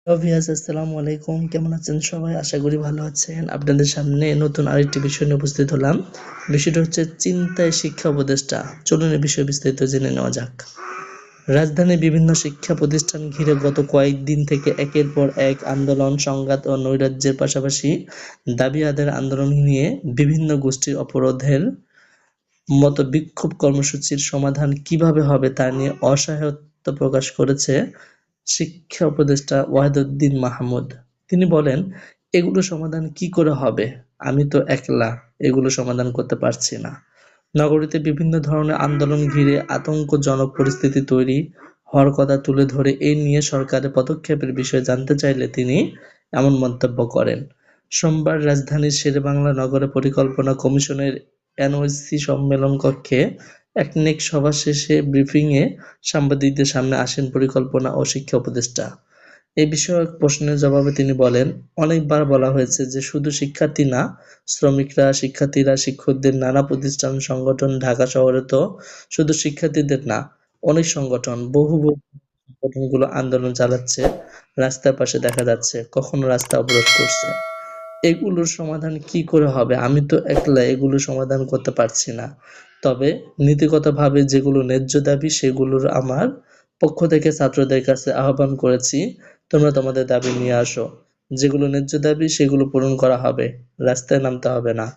Viewers আসসালামু আলাইকুম, কেমন আছেন সবাই? আশা করি ভালো আছেন। আপনাদের সামনে নতুন আরেকটি বিষয় নিয়ে উপস্থিত হলাম। বিষয়টা হচ্ছে চিন্তায় শিক্ষা উপদেষ্টা। চলুন এ বিষয়ে বিস্তারিত জেনে নেওয়া যাক। রাজধানীর বিভিন্ন শিক্ষা প্রতিষ্ঠান ঘিরে গত কয়েকদিন থেকে একের পর এক আন্দোলন, সংঘাত ও নৈরাজ্যের পাশাপাশি দাবি আদায়ের আন্দোলন নিয়ে বিভিন্ন গোষ্ঠীর অবরোধের মতো বিক্ষোভ কর্মসূচির সমাধান কিভাবে হবে তা নিয়ে অসহায়তা প্রকাশ করেছে শিক্ষা উপদেষ্টা ওয়াহিদুদ্দীন মাহমুদ। তিনি বলেন, এগুলো সমাধান কি করে হবে? আমি তো একলা এগুলো সমাধান করতে পারছি না। নগরীতে বিভিন্ন ধরনের আন্দোলন ঘিরে আতঙ্কজনক পরিস্থিতি তৈরি হওয়ার কথা তুলে ধরে এ নিয়ে সরকারের পদক্ষেপের বিষয়ে জানতে চাইলে তিনি এমন মন্তব্য করেন। সোমবার রাজধানীর শেরেবাংলা নগর পরিকল্পনা কমিশনের এনওসি সম্মেলন কক্ষে একনেক সভা শেষে ব্রিফিংয়ে সাংবাদিকদের সামনে আসেন পরিকল্পনা ও শিক্ষা উপদেষ্টা। এ বিষয়ক প্রশ্নের জবাবে তিনি বলেন, অনেকবার বলা হয়েছে যে শুধু শিক্ষার্থী না, শ্রমিকরা, শিক্ষার্থীরা, শিক্ষকদের নানা প্রতিষ্ঠান সংগঠন ঢাকা শহরে তো শুধু শিক্ষার্থীদের না, অনেক সংগঠন বহু সংগঠনগুলো আন্দোলন চালাচ্ছে, রাস্তার পাশে দেখা যাচ্ছে, কখনো রাস্তা অবরোধ করছে। এগুলোর সমাধান কি করে হবে? আমি তো একলা এগুলো সমাধান করতে পারছি না। তবে নীতিগতভাবে যেগুলো ন্যায্য দাবি সেগুলোর আমার পক্ষ থেকে ছাত্রদের কাছে আহ্বান করেছি, তোমরা তোমাদের দাবি নিয়ে আসো। যেগুলো ন্যায্য দাবি সেগুলো পূরণ করা হবে, রাস্তায় নামতে হবে না।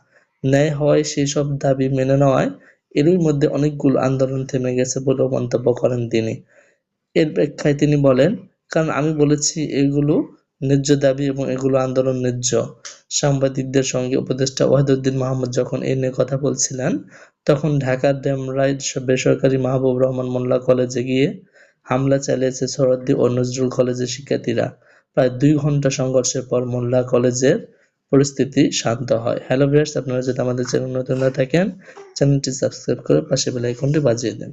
ন্যায় হওয়ায় সেসব দাবি মেনে নেওয়ায় এরই মধ্যে অনেকগুলো আন্দোলন থেমে গেছে বলেও মন্তব্য করেন তিনি। এর ব্যাখ্যায় তিনি বলেন, কারণ আমি বলেছি এগুলো ন্যায্য দাবি এবং এগুলো আন্দোলন ন্যায্য। সাংবাদিকদের সঙ্গে উপদেষ্টা ওয়াহিদুদ্দীন মাহমুদ যখন এ নিয়ে কথা বলছিলেন, তখন ঢাকার ডেমরায় বেসরকারি মাহবুব রহমান মোল্লা কলেজে গিয়ে হামলা চালিয়েছে সোহরাওয়ার্দী ও নজরুল কলেজের শিক্ষার্থীরা। প্রায় ২ ঘণ্টা সংঘর্ষের পর মোল্লা কলেজের পরিস্থিতি শান্ত হয়। হ্যালো ভিউয়ার্স, আপনারা যদি আমাদের চ্যানেল নতুন হয়ে থাকেন, চ্যানেলটি সাবস্ক্রাইব করে পাশে বেল আইকনটি বাজিয়ে দিন।